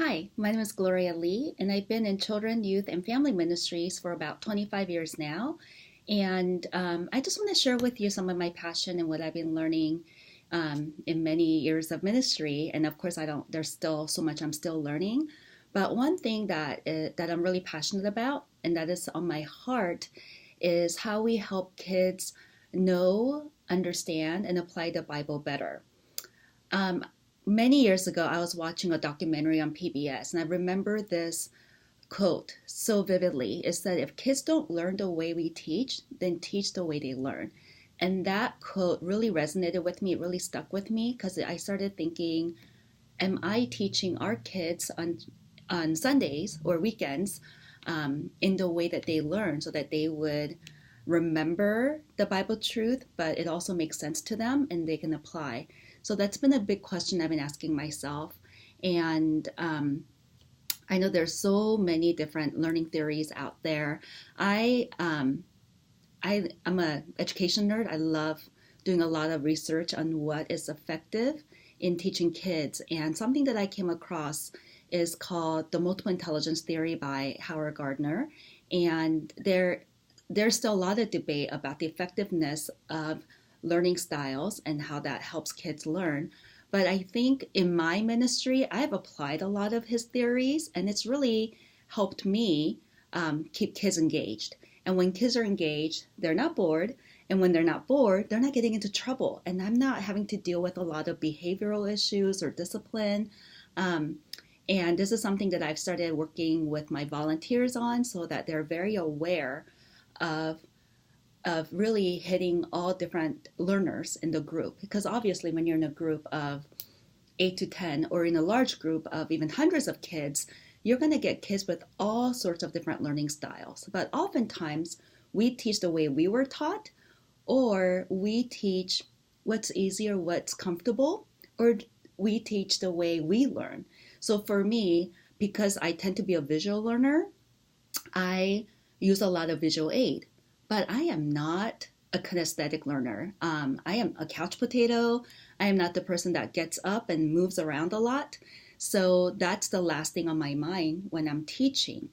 Hi, my name is Gloria Lee, and I've been in children, youth, and family ministries for about 25 years now. And I just want to share with you some of my passion and what I've been learning in many years of ministry. And of course, there's still so much I'm still learning. But one thing that I'm really passionate about and that is on my heart is how we help kids know, understand, and apply the Bible better. Um, Many years ago, I was watching a documentary on PBS, and I remember this quote so vividly. It said, if kids don't learn the way we teach, then teach the way they learn. And that quote really resonated with me. It really stuck with me because I started thinking, am I teaching our kids on Sundays or weekends in the way that they learn so that they would remember the Bible truth, but it also makes sense to them and they can apply. So that's been a big question I've been asking myself. And I know there's so many different learning theories out there. I'm a education nerd. I love doing a lot of research on what is effective in teaching kids. And something that I came across is called the multiple intelligence theory by Howard Gardner. And there's still a lot of debate about the effectiveness of learning styles and how that helps kids learn. But I think in my ministry, I've applied a lot of his theories, and it's really helped me keep kids engaged. And when kids are engaged, they're not bored. And when they're not bored, they're not getting into trouble. And I'm not having to deal with a lot of behavioral issues or discipline. And this is something that I've started working with my volunteers on so that they're very aware of really hitting all different learners in the group. Because obviously when you're in a group of 8 to 10 or in a large group of even hundreds of kids, you're going to get kids with all sorts of different learning styles. But oftentimes we teach the way we were taught, or we teach what's easier, what's comfortable, or we teach the way we learn. So for me, because I tend to be a visual learner, I use a lot of visual aid. But I am not a kinesthetic learner. I am a couch potato. I am not the person that gets up and moves around a lot. So that's the last thing on my mind when I'm teaching.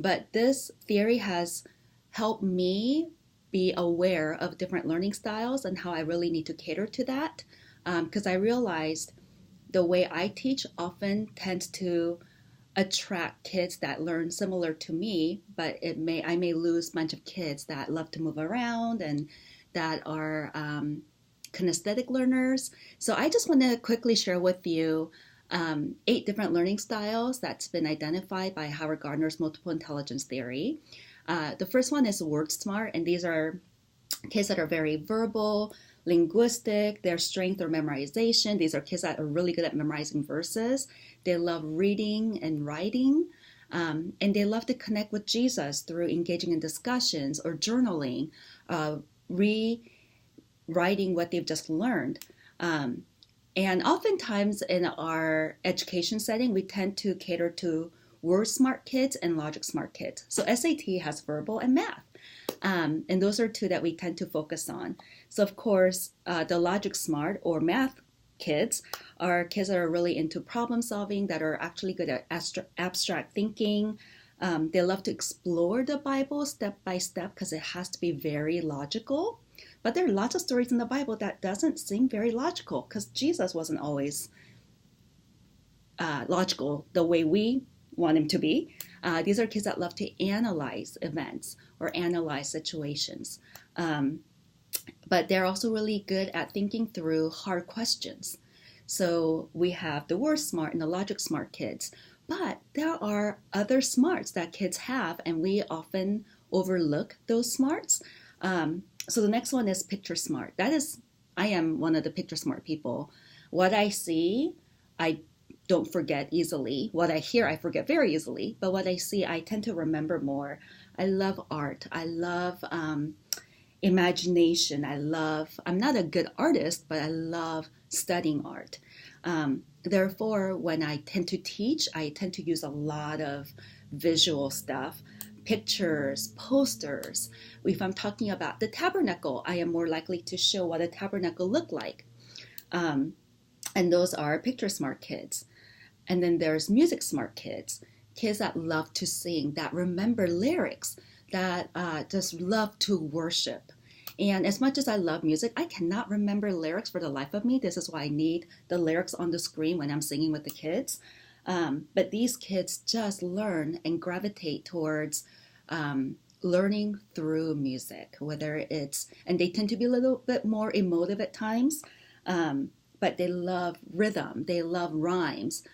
But this theory has helped me be aware of different learning styles and how I really need to cater to that. Because I realized the way I teach often tends to attract kids that learn similar to me, but I may lose a bunch of kids that love to move around and that are kinesthetic learners. So I just want to quickly share with you 8 different learning styles that's been identified by Howard Gardner's multiple intelligence theory. The first one is word smart, and these are kids that are very verbal, linguistic, their strength or memorization. These are kids that are really good at memorizing verses. They love reading and writing, and they love to connect with Jesus through engaging in discussions or journaling, rewriting what they've just learned. And oftentimes in our education setting, we tend to cater to word smart kids and logic smart kids. So SAT has verbal and math. And those are 2 that we tend to focus on. So of course, the logic smart or math kids are kids that are really into problem solving, that are actually good at abstract thinking. They love to explore the Bible step by step because it has to be very logical. But there are lots of stories in the Bible that doesn't seem very logical because Jesus wasn't always logical the way we want him to be. These are kids that love to analyze events or analyze situations. But they're also really good at thinking through hard questions. So we have the word smart and the logic smart kids. But there are other smarts that kids have, and we often overlook those smarts. So the next one is picture smart. I am one of the picture smart people. What I see, I don't forget easily. What I hear, I forget very easily. But what I see, I tend to remember more. I love art. I love imagination. I'm not a good artist, but I love studying art. Therefore, when I tend to teach, I tend to use a lot of visual stuff, pictures, posters. If I'm talking about the tabernacle, I am more likely to show what a tabernacle looked like. And those are picture smart kids. And then there's music smart kids, kids that love to sing, that remember lyrics, that just love to worship. And as much as I love music, I cannot remember lyrics for the life of me. This is why I need the lyrics on the screen when I'm singing with the kids. But these kids just learn and gravitate towards learning through music, whether it's, and they tend to be a little bit more emotive at times, but they love rhythm, they love rhymes,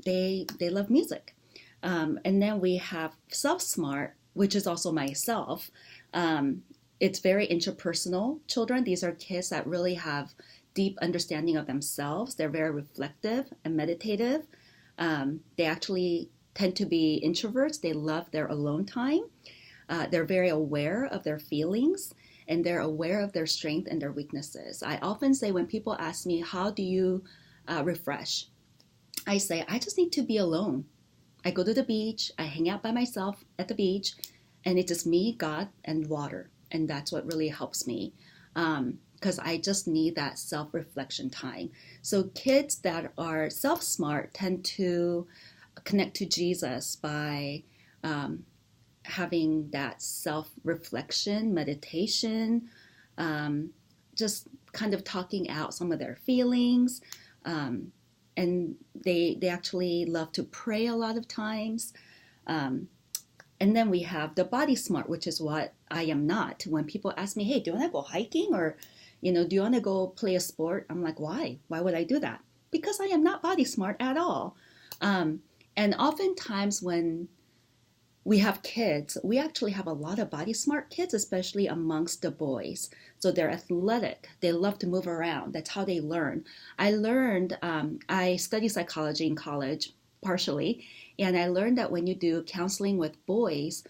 they love music. And then we have self-smart, which is also myself. It's very interpersonal children. These are kids that really have deep understanding of themselves. They're very reflective and meditative. They actually tend to be introverts. They love their alone time. They're very aware of their feelings, and they're aware of their strengths and their weaknesses. I often say when people ask me, how do you refresh? I say, I just need to be alone. I go to the beach, I hang out by myself at the beach, and it's just me, God, and water. And that's what really helps me, because I just need that self-reflection time. So kids that are self-smart tend to connect to Jesus by having that self-reflection, meditation, just kind of talking out some of their feelings. And they actually love to pray a lot of times. And then we have the body smart, which is what I am not. When people ask me, hey, do you want to go hiking? Or, do you want to go play a sport? I'm like, why? Why would I do that? Because I am not body smart at all. And oftentimes when we have kids, we actually have a lot of body smart kids, especially amongst the boys. So they're athletic. They love to move around. That's how they learn. I studied psychology in college, partially, and I learned that when you do counseling with boys,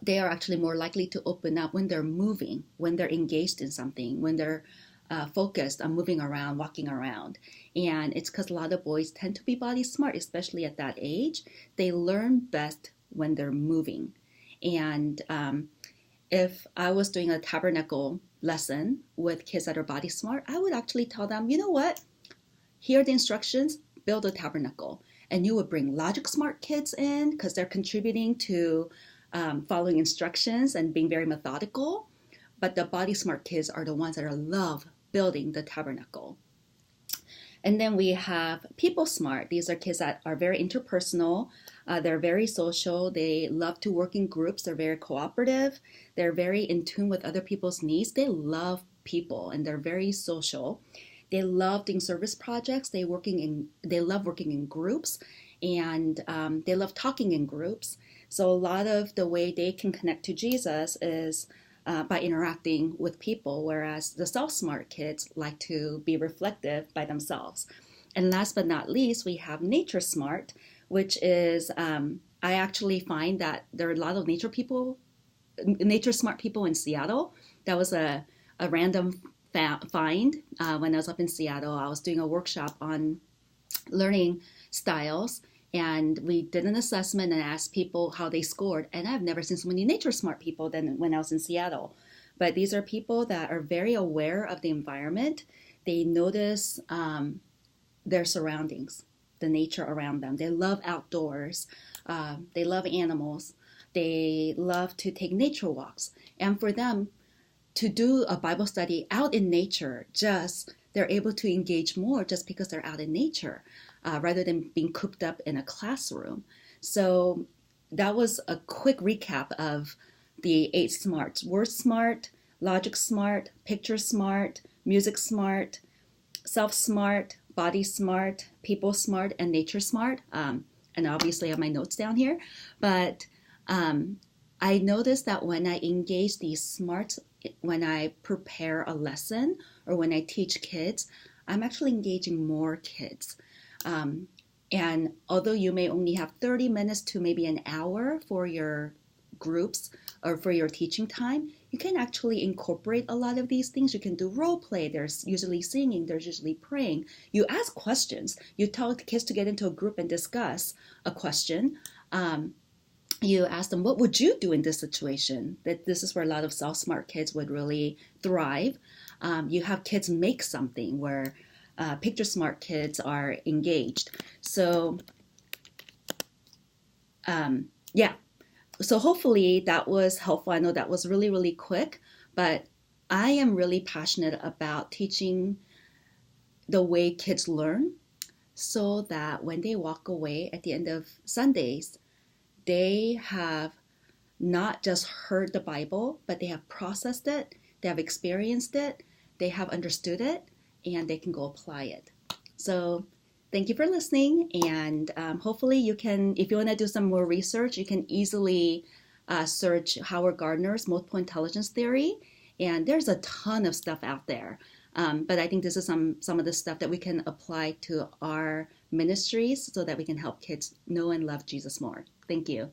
they are actually more likely to open up when they're moving, when they're engaged in something, when they're focused on moving around, walking around. And it's because a lot of boys tend to be body smart, especially at that age. They learn best when they're moving. And if I was doing a tabernacle lesson with kids that are body smart, I would actually tell them, you know what? Here are the instructions, build a tabernacle. And you would bring logic smart kids in because they're contributing to following instructions and being very methodical. But the body smart kids are the ones that love building the tabernacle. And then we have people smart. These are kids that are very interpersonal. They're very social. They love to work in groups. They're very cooperative. They're very in tune with other people's needs. They love people and they're very social. They love doing service projects. They love working in groups, and they love talking in groups. So a lot of the way they can connect to Jesus is by interacting with people, whereas the self-smart kids like to be reflective by themselves. And last but not least, we have nature smart, which is, I actually find that there are a lot of nature smart people in Seattle. That was a random find. When I was up in Seattle, I was doing a workshop on learning styles, and we did an assessment and asked people how they scored. And I've never seen so many nature smart people than when I was in Seattle. But these are people that are very aware of the environment. They notice their surroundings, the nature around them. They love outdoors. They love animals. They love to take nature walks. And for them to do a Bible study out in nature, they're able to engage more just because they're out in nature. Rather than being cooped up in a classroom. So that was a quick recap of the 8 smarts. Word smart, logic smart, picture smart, music smart, self-smart, body smart, people smart, and nature smart. And obviously I have my notes down here. But I noticed that when I engage these smarts, when I prepare a lesson or when I teach kids, I'm actually engaging more kids. And although you may only have 30 minutes to maybe an hour for your groups or for your teaching time, you can actually incorporate a lot of these things. You can do role play. There's usually singing. There's usually praying. You ask questions. You tell the kids to get into a group and discuss a question. You ask them, what would you do in this situation? This is where a lot of self-smart kids would really thrive. You have kids make something where picture smart kids are engaged. So yeah, so hopefully that was helpful. I know that was really, really quick, but I am really passionate about teaching the way kids learn so that when they walk away at the end of Sundays, they have not just heard the Bible, but they have processed it, they have experienced it, they have understood it, and they can go apply it. So thank you for listening, and hopefully you can, if you want to do some more research, you can easily search Howard Gardner's multiple intelligence theory, and there's a ton of stuff out there. But I think this is some of the stuff that we can apply to our ministries so that we can help kids know and love Jesus more. Thank you.